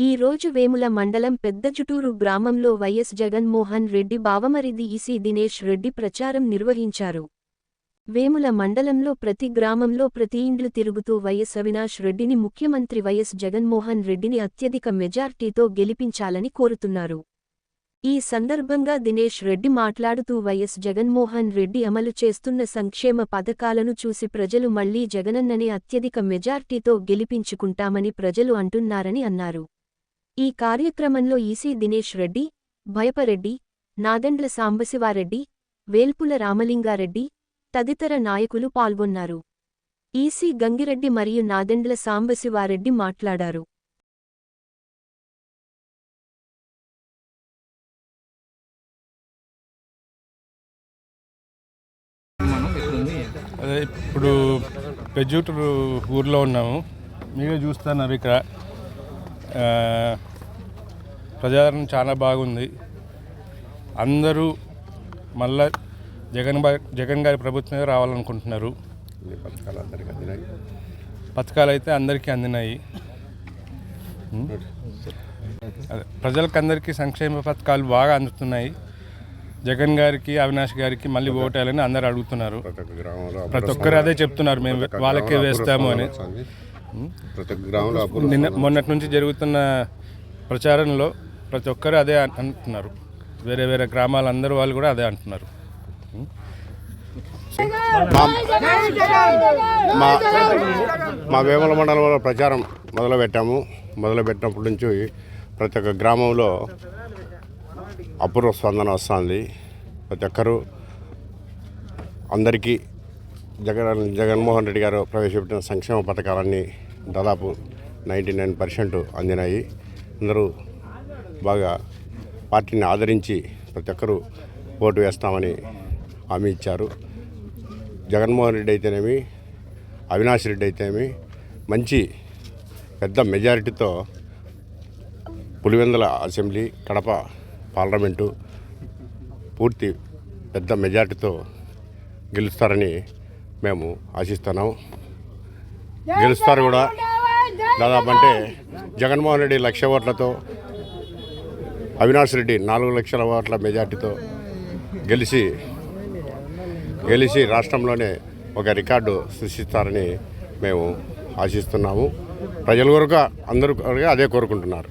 ఈ రోజు వేముల మండలం పెద్దచుటూరు గ్రామంలో వైఎస్ జగన్మోహన్ రెడ్డి బావమరిది ఈసీ దినేష్ రెడ్డి ప్రచారం నిర్వహించారు. వేముల మండలంలో ప్రతి గ్రామంలో ప్రతి ఇండ్లు తిరుగుతూ వైఎస్ అవినాష్ రెడ్డిని ముఖ్యమంత్రి వైఎస్ జగన్మోహన్ రెడ్డిని అత్యధిక మెజార్టీతో గెలిపించాలని కోరుతున్నారు. ఈ సందర్భంగా దినేష్ రెడ్డి మాట్లాడుతూ వైఎస్ జగన్మోహన్ రెడ్డి అమలు చేస్తున్న సంక్షేమ పథకాలను చూసి ప్రజలు మళ్లీ జగనన్ననే అత్యధిక మెజార్టీతో గెలిపించుకుంటామని ప్రజలు అంటున్నారని అన్నారు. ఈ కార్యక్రమంలో ఈసీ దినేష్ రెడ్డి, భయపరెడ్డి, నాదెండ్ల సాంబశివారెడ్డి, వేల్పుల రామలింగారెడ్డి తదితర నాయకులు పాల్గొన్నారు. ఈసీ గంగిరెడ్డి మరియు నాదెండ్ల సాంబశివారెడ్డి మాట్లాడారు. ఇప్పుడు పెజ్జూటూరు ఊర్లో ఉన్నాము. మీరే చూస్తున్నారు, ఇక్కడ ప్రజాదరణ చాలా బాగుంది. అందరూ మళ్ళా జగన్ గారి ప్రభుత్వమే రావాలనుకుంటున్నారు. పథకాలు అయితే అందరికీ అందినాయి. ప్రజలకందరికీ సంక్షేమ పథకాలు బాగా అందుతున్నాయి. జగన్ గారికి, అవినాష్ గారికి మళ్ళీ ఓటేయాలని అందరు అడుగుతున్నారు. ప్రతి ఒక్కరు అదే చెప్తున్నారు, మేము వాళ్ళకే వేస్తాము అని. మొన్నటి నుంచి జరుగుతున్న ప్రచారంలో ప్రతి ఒక్కరు అదే అంటున్నారు. వేరే వేరే గ్రామాలందరూ వాళ్ళు కూడా అదే అంటున్నారు. మా వేముల మండలంలో ప్రచారం మొదలుపెట్టినప్పటి నుంచి ప్రతి ఒక్క గ్రామంలో అపూర్వ స్పందన వస్తుంది. ప్రతి ఒక్కరూ అందరికీ జగన్మోహన్ రెడ్డి గారు ప్రవేశపెట్టిన సంక్షేమ పథకాలన్నీ దాదాపు 99% అందినాయి. అందరూ బాగా పార్టీని ఆదరించి ప్రతి ఒక్కరూ ఓటు వేస్తామని హామీ ఇచ్చారు. జగన్మోహన్ రెడ్డి అయితేనేమి, అవినాష్ రెడ్డి అయితేనేమి మంచి పెద్ద మెజారిటీతో పులివెందుల అసెంబ్లీ, కడప పార్లమెంటు పూర్తి పెద్ద మెజారిటీతో గెలుస్తారని మేము ఆశిస్తున్నాము. గెలుస్తారు కూడా. దాదాపు అంటే జగన్మోహన్ రెడ్డి 1,00,000 ఓట్లతో, అవినాష్ రెడ్డి 4 లక్షల ఓట్ల మెజార్టీతో గెలిచి రాష్ట్రంలోనే ఒక రికార్డు సృష్టిస్తారని మేము ఆశిస్తున్నాము. ప్రజల వరకు అందరూ అదే కోరుకుంటున్నారు.